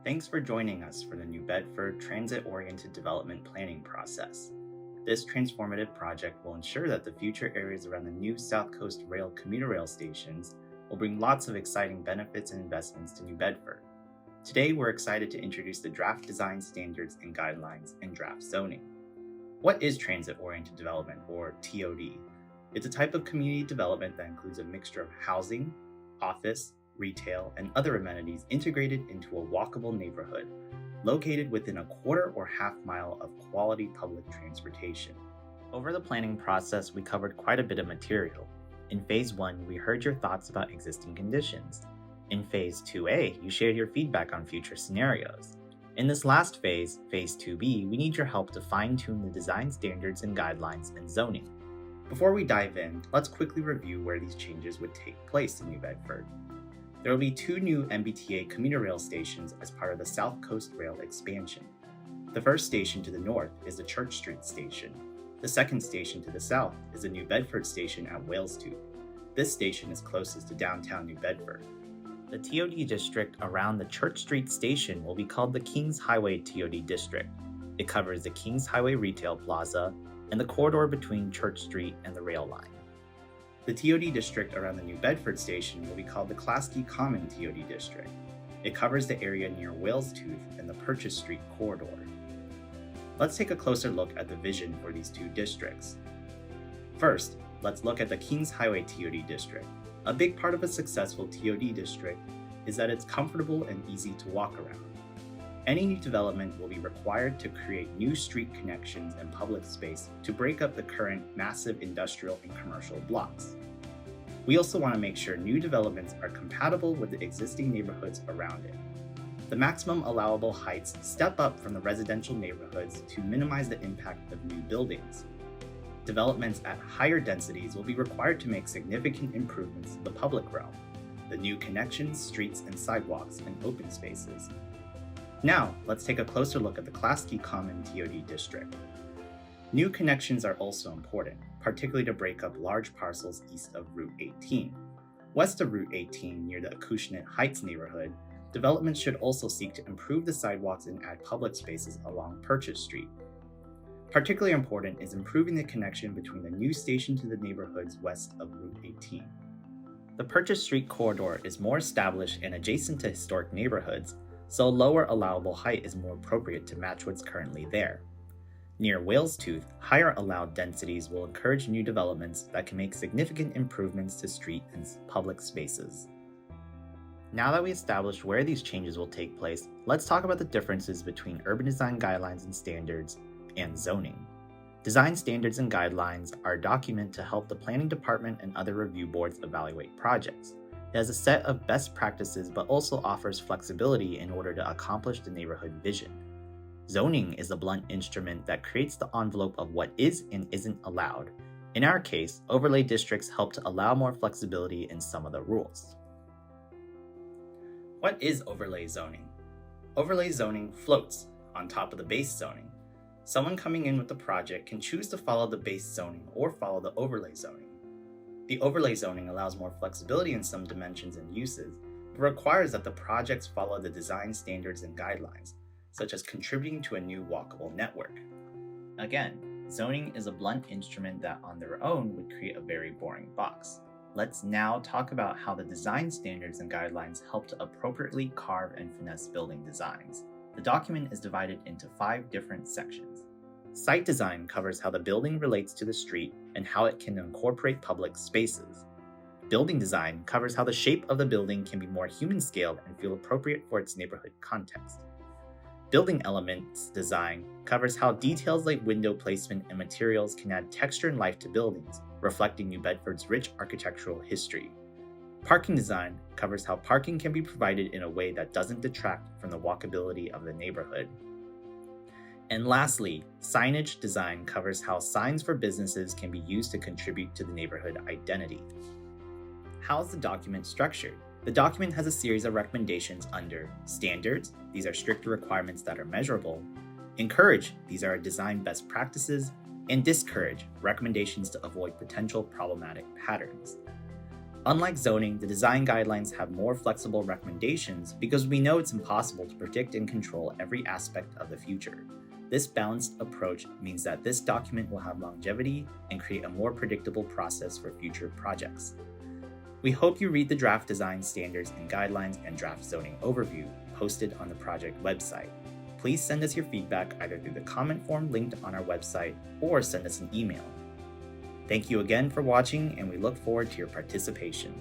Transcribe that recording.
Thanks for joining us for the New Bedford Transit-Oriented Development Planning process. This transformative project will ensure that the future areas around the new South Coast Rail commuter rail stations will bring lots of exciting benefits and investments to New Bedford. Today, we're excited to introduce the Draft Design Standards and Guidelines and Draft Zoning. What is Transit-Oriented Development, or TOD? It's a type of community development that includes a mixture of housing, office, retail, and other amenities integrated into a walkable neighborhood, located within a quarter or half mile of quality public transportation. Over the planning process, we covered quite a bit of material. In Phase 1, we heard your thoughts about existing conditions. In Phase 2A, you shared your feedback on future scenarios. In this last phase, Phase 2B, we need your help to fine-tune the design standards and guidelines and zoning. Before we dive in, let's quickly review where these changes would take place in New Bedford. There will be 2 new MBTA commuter rail stations as part of the South Coast Rail expansion. The first station to the north is the Church Street Station. The second station to the south is the New Bedford Station at Walestoop. This station is closest to downtown New Bedford. The TOD district around the Church Street Station will be called the Kings Highway TOD district. It covers the Kings Highway Retail Plaza and the corridor between Church Street and the rail line. The TOD district around the New Bedford station will be called the Klasky Common TOD district. It covers the area near Walestoop and the Purchase Street corridor. Let's take a closer look at the vision for these 2 districts. First, let's look at the Kings Highway TOD district. A big part of a successful TOD district is that it's comfortable and easy to walk around. Any new development will be required to create new street connections and public space to break up the current massive industrial and commercial blocks. We also want to make sure new developments are compatible with the existing neighborhoods around it. The maximum allowable heights step up from the residential neighborhoods to minimize the impact of new buildings. Developments at higher densities will be required to make significant improvements to the public realm, the new connections, streets, and sidewalks, and open spaces. Now, let's take a closer look at the Klasky Common TOD district. New connections are also important, particularly to break up large parcels east of Route 18. West of Route 18, near the Acushnet Heights neighborhood, developments should also seek to improve the sidewalks and add public spaces along Purchase Street. Particularly important is improving the connection between the new station to the neighborhoods west of Route 18. The Purchase Street corridor is more established and adjacent to historic neighborhoods, so a lower allowable height is more appropriate to match what's currently there. Near Walestoop, higher allowed densities will encourage new developments that can make significant improvements to street and public spaces. Now that we established where these changes will take place, let's talk about the differences between urban design guidelines and standards and zoning. Design standards and guidelines are a document to help the planning department and other review boards evaluate projects. It has a set of best practices but also offers flexibility in order to accomplish the neighborhood vision. Zoning is a blunt instrument that creates the envelope of what is and isn't allowed. In our case, overlay districts help to allow more flexibility in some of the rules. What is overlay zoning? Overlay zoning floats on top of the base zoning. Someone coming in with the project can choose to follow the base zoning or follow the overlay zoning. The overlay zoning allows more flexibility in some dimensions and uses, but requires that the projects follow the design standards and guidelines, such as contributing to a new walkable network. Again, zoning is a blunt instrument that on their own would create a very boring box. Let's now talk about how the design standards and guidelines help to appropriately carve and finesse building designs. The document is divided into 5 different sections. Site design covers how the building relates to the street and how it can incorporate public spaces. Building design covers how the shape of the building can be more human-scaled and feel appropriate for its neighborhood context. Building elements design covers how details like window placement and materials can add texture and life to buildings, reflecting New Bedford's rich architectural history. Parking design covers how parking can be provided in a way that doesn't detract from the walkability of the neighborhood. And lastly, signage design covers how signs for businesses can be used to contribute to the neighborhood identity. How is the document structured? The document has a series of recommendations under standards, these are stricter requirements that are measurable, encourage, these are design best practices, and discourage, recommendations to avoid potential problematic patterns. Unlike zoning, the design guidelines have more flexible recommendations because we know it's impossible to predict and control every aspect of the future. This balanced approach means that this document will have longevity and create a more predictable process for future projects. We hope you read the draft design standards and guidelines and draft zoning overview posted on the project website. Please send us your feedback either through the comment form linked on our website or send us an email. Thank you again for watching, and we look forward to your participation.